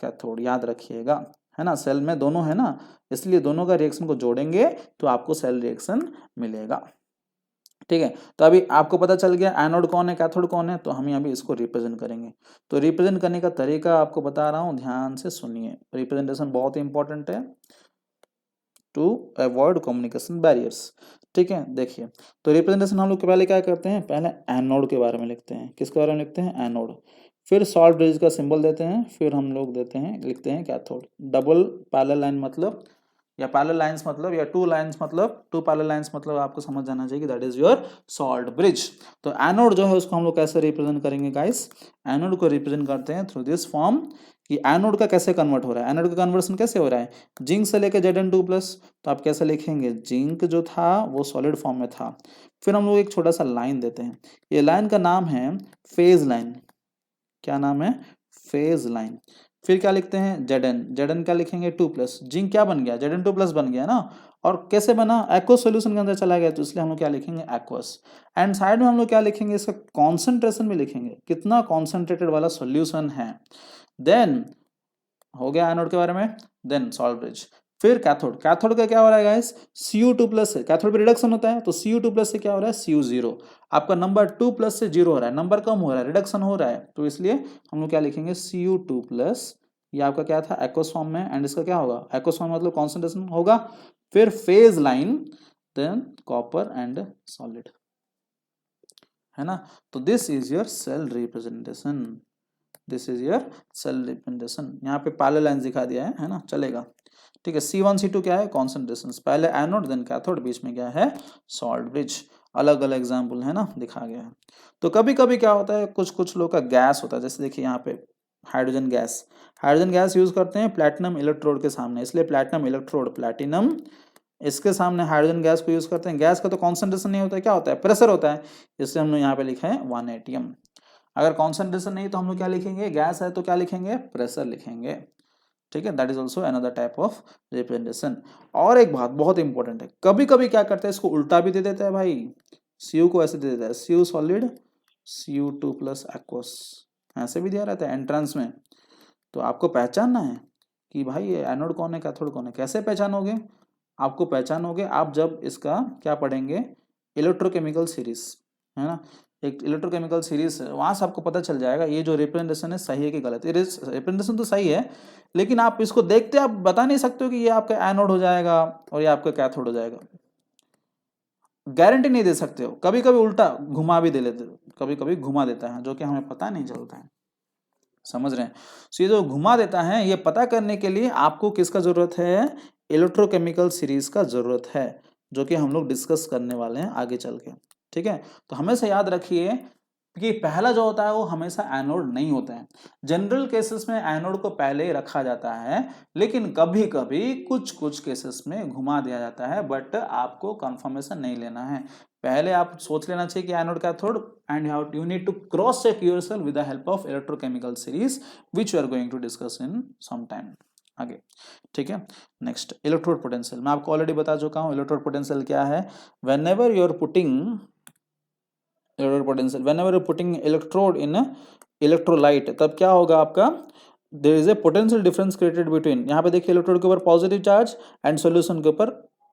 cathode, याद रखिएगा, है ना। सेल में दोनों है ना, इसलिए दोनों का रिएक्शन को जोड़ेंगे तो आपको सेल रिएक्शन मिलेगा, ठीक है। तो अभी आपको पता चल गया एनोड कौन है, कैथोड कौन है, तो हम अभी इसको रिप्रेजेंट करेंगे। तो रिप्रेजेंट करने का तरीका आपको बता रहा हूँ, ध्यान से सुनिए, रिप्रेजेंटेशन बहुत ही इंपॉर्टेंट है टू अवॉइड कम्युनिकेशन बैरियर्स, ठीक है। देखिए, तो रिप्रेजेंटेशन हम लोग पहले क्या करते हैं, पहले एनोड के बारे में लिखते हैं, किसके बारे में लिखते हैं, एनोड, फिर सॉल्ट ब्रिज का सिंबल देते हैं, फिर हम लोग देते हैं लिखते हैं कैथोड। डबल पैरेलल लाइन मतलब, या पैरेलल लाइंस मतलब, या टू लाइंस मतलब, टू पैरेलल लाइंस मतलब आपको समझ जाना चाहिए कि that is your salt bridge. तो एनोड जो है उसको हम लोग कैसे रिप्रेजेंट करेंगे गाइस, एनोड को रिप्रेजेंट करते हैं थ्रू दिस फॉर्म, कि एनोड का कैसे कन्वर्ट हो रहा है, एनोड का कन्वर्सन कैसे हो रहा है, जिंक से लेकर Zn2 प्लस, तो आप कैसे लिखेंगे, जिंक जो था वो सॉलिड फॉर्म में था, फिर हम लोग एक छोटा सा लाइन देते हैं, ये लाइन का नाम है फेज लाइन, क्या नाम है, फेज लाइन। फिर क्या लिखते हैं, Zn क्या लिखेंगे 2 प्लस, जिंक क्या बन गया, Zn2 प्लस बन गया ना, और कैसे बना, एक्वस सॉल्यूशन के अंदर चला गया, तो इसलिए हम लोग क्या लिखेंगे, एक्वस। एंड साइड में हम लोग क्या लिखेंगे, इसका कॉन्सेंट्रेशन भी लिखेंगे, कितना कॉन्सेंट्रेटेड वाला सॉल्यूशन है। देन हो गया एनोड के बारे में, देन सॉल्ट ब्रिज। फिर कैथोड, कैथोड का क्या हो रहा है गाइस, Cu2 प्लस से, कैथोड पे रिडक्शन होता है, तो Cu2 प्लस से क्या हो रहा है, Cu0, आपका नंबर 2 प्लस से 0 हो रहा है, नंबर कम हो रहा है, रिडक्शन हो रहा है, तो इसलिए हम लोग क्या लिखेंगे, Cu2 प्लस, ये आपका क्या था, एक्वस फॉर्म में, एंड इसका क्या होगा, एक्वस फॉर्म मतलब कॉन्सेंट्रेशन होगा, फिर phase line, then copper and solid, है ना। तो this is your cell representation, this is your cell representation. यहाँ पे पैरेलल लाइंस दिखा दिया है ना, चलेगा, ठीक है। C1 C2 क्या है, कॉन्सेंट्रेशन, पहले एनोड देन कैथोड, बीच में क्या है, सॉल्ट ब्रिज, अलग अलग एग्जाम्पल है ना, दिखा गया है। तो कभी कभी क्या होता है, कुछ कुछ लोग का गैस होता है, जैसे देखिए यहाँ पे hydrogen gas, hydrogen gas use करते हैं प्लैटिनम इलेक्ट्रोड के सामने, इसलिए प्लैटिनम इलेक्ट्रोड, प्लैटिनम, इसके सामने हाइड्रोजन गैस को यूज करते हैं। गैस का तो कॉन्सेंट्रेशन नहीं होता है, क्या होता है, प्रेशर होता है, इसलिए हमने यहाँ पे लिखा है 1 atm। अगर कॉन्सेंट्रेशन नहीं तो हम लोग क्या लिखेंगे, गैस है तो क्या लिखेंगे, प्रेशर लिखेंगे, ठीक है। That is also another type of representation. और एक बात बहुत इंपॉर्टेंट है, कभी कभी क्या करते हैं, इसको उल्टा भी दे देता है भाई, Cu को ऐसे दे देता है, Cu solid Cu2 plus aqueous, ऐसे भी दिया रहता है एंट्रेंस में। तो आपको पहचानना है कि भाई ये एनोड कौन है, कैथोड कौन है, कैसे पहचानोगे, आपको पहचानोगे आप जब इसका क्या पढ़ेंगे, इलेक्ट्रोकेमिकल सीरीज, है ना, एक इलेक्ट्रोकेमिकल सीरीज, वहां से आपको पता चल जाएगा ये जो रिप्रेजेंटेशन है सही है कि गलत है। रिप्रेजेंटेशन तो सही है, लेकिन आप इसको देखते आप बता नहीं सकते हो कि ये आपका एनोड हो जाएगा और ये आपका कैथोड हो जाएगा, गारंटी नहीं दे सकते हो। कभी कभी उल्टा घुमा भी दे लेते हो, कभी कभी घुमा देता है, जो कि हमें पता नहीं चलता है, समझ रहे हैं। सो ये जो घुमा देता है, ये पता करने के लिए आपको किसका जरूरत है, इलेक्ट्रोकेमिकल सीरीज का जरूरत है, जो कि हम लोग डिस्कस करने वाले हैं आगे चल के, ठीक है। तो हमेशा याद रखिए कि पहला जो होता है वो हमेशा एनोड नहीं होता है। जनरल केसेस में एनोड को पहले ही रखा जाता है, लेकिन कभी कभी कुछ कुछ केसेस में घुमा दिया जाता है, बट आपको कंफर्मेशन नहीं लेना है। पहले आप सोच लेना चाहिए कि anode cathode, and you need to cross check yourself with the help of electrochemical series which we are going to discuss in some time आगे, ठीक है। नेक्स्ट, इलेक्ट्रोड पोटेंशियल, मैं आपको ऑलरेडी बता चुका हूं इलेक्ट्रोड पोटेंशियल क्या है। Whenever you are putting electrode potential, whenever you putting electrode in electrolyte, तब क्या होगा आपका, there is a potential difference created between, यहाँ पे देखिए इलेक्ट्रोड के ऊपर पॉजिटिव चार्ज एंड सॉल्यूशन के ऊपर,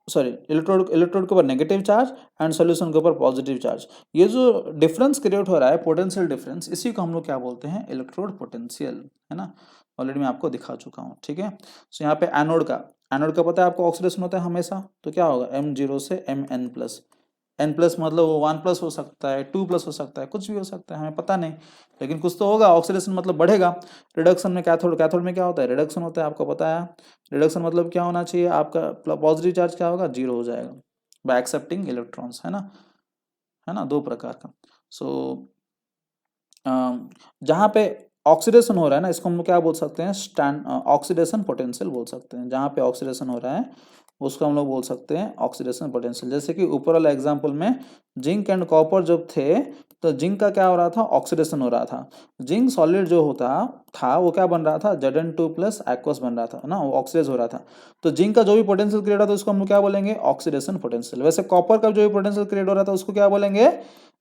सॉरी इलेक्ट्रोड के ऊपर नेगेटिव चार्ज एंड सॉल्यूशन के ऊपर पॉजिटिव चार्ज, ये जो डिफरेंस क्रिएट हो रहा है पोटेंशियल डिफरेंस, इसी को हम लोग क्या बोलते हैं, इलेक्ट्रोड पोटेंशियल, है ना। ऑलरेडी मैं आपको दिखा चुका हूँ, ठीक है। सो यहाँ पे एनोड का पता है आपको, ऑक्सीडेशन होता है हमेशा, तो क्या होगा M0 से Mn प्लस, एन प्लस मतलब वो 1+ हो सकता है, 2+ हो सकता है, कुछ भी हो सकता है, हमें पता नहीं, लेकिन कुछ तो होगा। ऑक्सीडेशन मतलब बढ़ेगा। रिडक्शन में कैथोड, कैथोड में क्या होता है, रिडक्शन होता है, आपको पता है। रिडक्शन मतलब क्या होना चाहिए, आपका पॉजिटिव चार्ज क्या होगा, 0 हो जाएगा बाय एक्सेप्टिंग इलेक्ट्रॉन्स, है ना, दो प्रकार का। सो जहाँ पे ऑक्सीडेशन हो रहा है ना, इसको हम लोग क्या बोल सकते हैं, ऑक्सीडेशन पोटेंशियल बोल सकते हैं। जहाँ पे ऑक्सीडेशन हो रहा है उसको हम लोग बोल सकते हैं ऑक्सीडेशन पोटेंशियल। जैसे कि ऊपर वाला एग्जांपल में जिंक एंड कॉपर जब थे, तो जिंक का क्या हो रहा था, ऑक्सीडेशन हो रहा था। जिंक सॉलिड जो होता था वो क्या बन रहा था, Zn2 प्लस एक्वस बन रहा था ना, वो ऑक्सीडाइज हो रहा था। तो जिंक का जो भी पोटेंशियल क्रिएट होता है उसको हम लोग क्या बोलेंगे, ऑक्सीडेशन पोटेंशियल। वैसे कॉपर का जो भी पोटेंशियल क्रिएट हो रहा था उसको क्या बोलेंगे,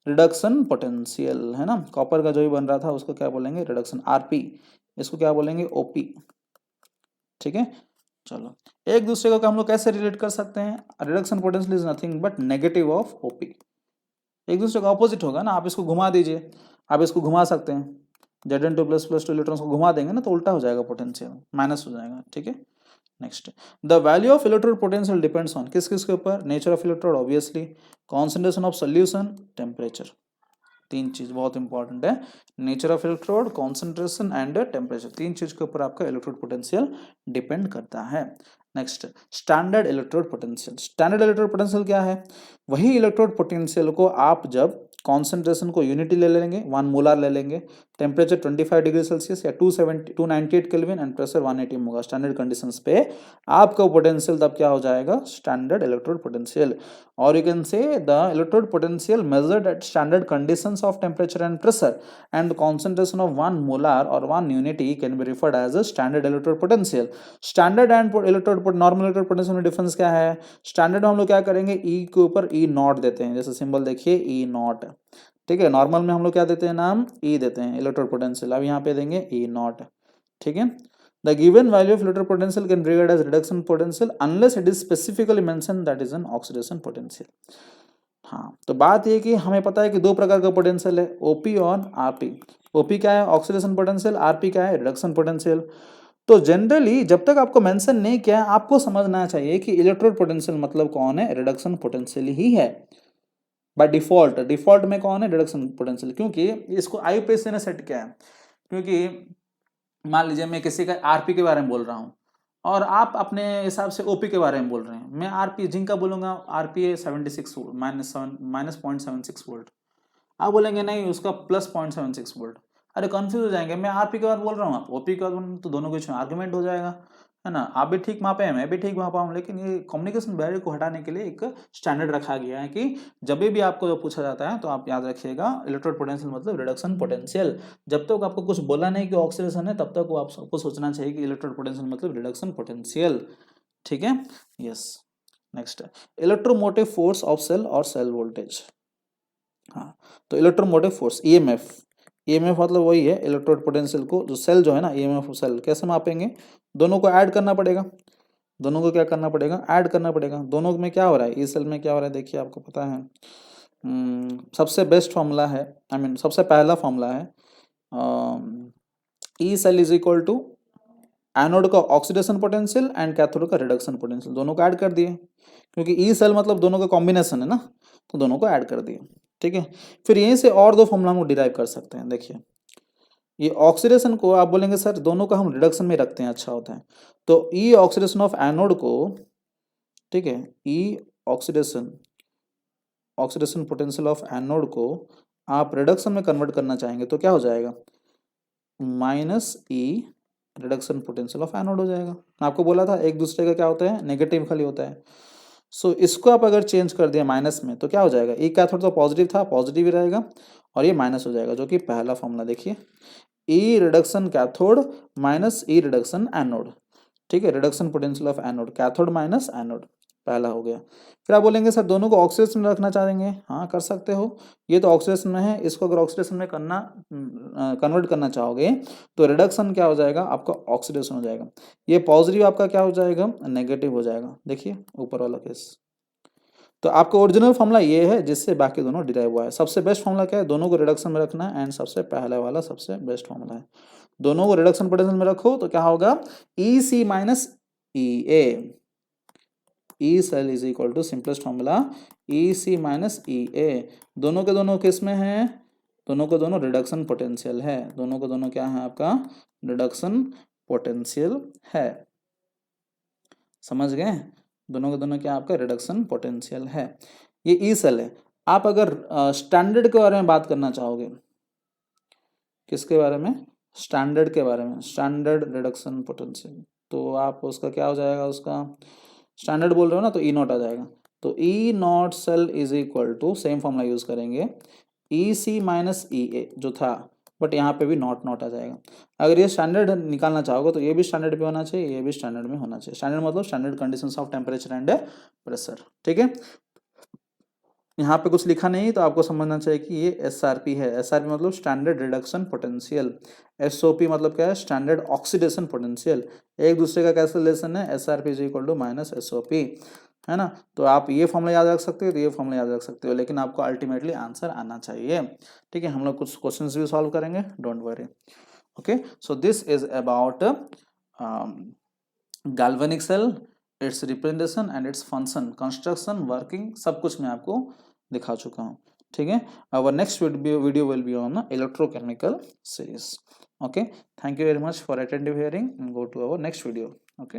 रिडक्शन पोटेंशियल, है ना। कॉपर का जो भी बन रहा था उसको क्या बोलेंगे, रिडक्शन, आरपी, इसको क्या बोलेंगे, ओपी। ठीक है, चलो एक दूसरे को हम लोग कैसे रिलेट कर सकते हैं, reduction potential is nothing but negative of OP. एक दूसरे का ऑपोजिट होगा ना, आप इसको घुमा दीजिए, आप इसको घुमा सकते हैं, Zn2 प्लस प्लस 2 इलेक्ट्रॉन्स को घुमा देंगे ना तो उल्टा हो जाएगा, पोटेंशियल माइनस हो जाएगा। ठीक है, next, the value of electrode potential depends on, किस किस के ऊपर, nature of electrode obviously, concentration of solution, temperature. तीन चीज बहुत इंपॉर्टेंट है, nature of electrode, concentration and temperature, तीन चीज के ऊपर आपका इलेक्ट्रोड पोटेंशियल डिपेंड करता है। Next, standard electrode potential. Standard electrode potential क्या है, वही इलेक्ट्रोड पोटेंशियल को आप जब कॉन्सेंट्रेशन को यूनिटी ले लेंगे, 1 मोलार ले लेंगे, टेम्परेचर 25 डिग्री सेल्सियस या 298 केल्विन एंड प्रेशर 180 होगा, स्टैंडर्ड कंडीशंस पे आपका पोटेंशियल तब क्या हो जाएगा, स्टैंडर्ड इलेक्ट्रोड पोटेंशियल। और you can say the electrode potential measured eight standard conditions of temperature and pressure and concentration of 1 molar or 1 unity can be referred as a standard electrode potential। Standard and electrode, normal electrode potential में डिफरेंस क्या है, स्टैंडर्ड में हम लोग क्या करेंगे, ई के ऊपर ई नॉट देते हैं, जैसे सिंबल देखिए ई नॉट। ठीक है, नॉर्मल में हम लोग क्या देते हैं, नाम ई देते हैं इलेक्ट्रोड पोटेंशियल, अब यहाँ पे देंगे ई नॉट। ठीक है, the given value of electrode potential can be regarded as reduction potential unless it is specifically mentioned that is an oxidation potential। हाँ, तो बात ये कि हमें पता है कि दो प्रकार का पोटेंशियल है, ओपी और आरपी। ओपी क्या है, ऑक्सीडेशन पोटेंशियल, आरपी क्या है, रिडक्शन पोटेंशियल। तो जनरली जब तक आपको मेंशन नहीं किया है, आपको समझना चाहिए कि इलेक्ट्रोड पोटेंशियल मतलब कौन है, रिडक्शन पोटेंशियल ही है बाय डिफॉल्ट। डिफॉल्ट में कौन है, रिडक्शन पोटेंशियल, क्योंकि इसको आईयूपीएसी ने सेट किया है। क्योंकि मान लीजिए मैं किसी का आरपी के बारे में बोल रहा हूँ और आप अपने हिसाब से ओपी के बारे में बोल रहे हैं, मैं आरपी जिंक का बोलूंगा, आरपी है 76 माइनस 0.76 वोल्ट, आप बोलेंगे नहीं उसका प्लस 0.76 वोल्ट। अरे कंफ्यूज हो जाएंगे, मैं आरपी के बाद बोल रहा हूँ, आप ओपी के बाद बोल रहे हैं, तो दोनों के बीच में आर्गुमेंट हो जाएगा, है ना। आप भी ठीक मापे हैं, मैं भी ठीक मापा हूँ, लेकिन ये कम्युनिकेशन बैरियर को हटाने के लिए एक स्टैंडर्ड रखा गया है कि जब भी आपको जो पूछा जाता है तो आप याद रखिएगा इलेक्ट्रोड पोटेंशियल मतलब रिडक्शन पोटेंशियल। जब तक आपको कुछ बोला नहीं कि ऑक्सीडेशन है, तब तक वो आपको सोचना चाहिए कि इलेक्ट्रोड पोटेंशियल मतलब रिडक्शन पोटेंशियल। ठीक है, yes. Next, electromotive force of cell और सेल वोल्टेज। हाँ, तो इलेक्ट्रोमोटिव फोर्स ईएमएफ, ईएमएफ मतलब वही है इलेक्ट्रोड पोटेंशियल को, जो सेल जो है ना, ईएमएफ सेल कैसे मापेंगे, दोनों को ऐड करना पड़ेगा, दोनों को क्या करना पड़ेगा, ऐड करना पड़ेगा। दोनों में क्या हो रहा है, ई सेल में क्या हो रहा है, देखिए आपको पता है। सबसे बेस्ट फॉर्मूला है, आई मीन सबसे पहला फॉर्मूला है, E cell is equal to anode का ऑक्सीडेशन पोटेंशियल एंड कैथोड का रिडक्शन पोटेंशियल, दोनों को ऐड कर दिए, क्योंकि ई सेल मतलब दोनों का कॉम्बिनेशन है ना, तो दोनों को ऐड कर दिए। ठीक है, फिर यहीं से और दो फॉर्मूला हम डिराइव कर सकते हैं। देखिए, ये ऑक्सीडेशन को आप बोलेंगे सर दोनों का हम रिडक्शन में रखते हैं, अच्छा होता है, तो ई ऑक्सीडेशन ऑफ एनोड को, ठीक है, E oxidation, oxidation potential of anode को आप रिडक्शन में कन्वर्ट करना चाहेंगे तो क्या हो जाएगा, minus E reduction potential of anode हो जाएगा। आपको बोला था एक दूसरे का क्या होता है, नेगेटिव खाली होता है। सो इसको आप अगर चेंज कर दिया माइनस में तो क्या हो जाएगा, ई कैथोड तो पॉजिटिव था, पॉजिटिव ही रहेगा, और ये माइनस हो जाएगा, जो कि पहला फॉर्मूला देखिए, ई रिडक्शन कैथोड माइनस ई रिडक्शन एनोड। ठीक है, reduction potential of anode, cathode minus anode, पहला हो गया। फिर आप बोलेंगे सर दोनों को ऑक्सीडेशन में रखना चाहेंगे, हाँ कर सकते हो, ये तो ऑक्सीडेशन में है, इसको अगर ऑक्सीडेशन में करना कन्वर्ट करना चाहोगे तो रिडक्शन क्या हो जाएगा, आपका ऑक्सीडेशन हो जाएगा, ये पॉजिटिव आपका क्या हो जाएगा, नेगेटिव हो जाएगा। देखिए ऊपर वाला केस, तो आपका ओरिजिनल फॉर्मूला ये है जिससे बाकी दोनों डिराइव हुआ है। सबसे बेस्ट फॉर्मूला क्या है, दोनों को रिडक्शन में रखना है, एंड सबसे पहला वाला सबसे बेस्ट फॉर्मूला है, दोनों को रिडक्शन पोटेंशियल में रखो तो क्या होगा, E C minus E A, E cell is equal to simplest formula E C minus E A. दोनों के दोनों किस में है, दोनों के दोनों रिडक्शन पोटेंशियल है, दोनों के दोनों क्या है आपका रिडक्शन पोटेंशियल है, समझ गए, दोनों के दोनों क्या आपका रिडक्शन पोटेंशियल है। ये ई सेल है। आप अगर स्टैंडर्ड के बारे में बात करना चाहोगे, किसके बारे में, स्टैंडर्ड के बारे में, स्टैंडर्ड रिडक्शन पोटेंशियल, तो आप उसका क्या हो जाएगा, उसका स्टैंडर्ड बोल रहे हो ना तो ई नॉट आ जाएगा। तो E naught cell is equal to same formula use करेंगे ई सी माइनस ई ए जो था, बट यहाँ पे भी नॉट नॉट आ जाएगा। अगर ये स्टैंडर्ड निकालना चाहोगे तो ये भी स्टैंडर्ड पे होना चाहिए, ये भी स्टैंडर्ड में होना चाहिए। स्टैंडर्ड मतलब standard conditions of temperature and pressure, ठीक है। यहाँ पे कुछ लिखा नहीं तो आपको समझना चाहिए कि ये एसआरपी है। एसआरपी मतलब स्टैंडर्ड रिडक्शन पोटेंशियल, एसओपी मतलब क्या है, स्टैंडर्ड ऑक्सीडेशन पोटेंशियल। एक दूसरे का कैसे रिलेशन है, SRP is equal to minus SOP, है ना। तो आप ये फॉर्मूला याद रख सकते हो, तो ये फॉर्मूला याद रख सकते हो, लेकिन आपको अल्टीमेटली आंसर आना चाहिए, ठीक है। हम लोग कुछ क्वेश्चंस भी सॉल्व करेंगे, don't worry. Okay, so this is about galvanic cell, its representation and its function, construction, working, सब कुछ मैं आपको दिखा चुका हूँ, ठीक है। Our next video will be on electrochemical series. Okay, thank you very much for attentive hearing, go to our next video. Okay.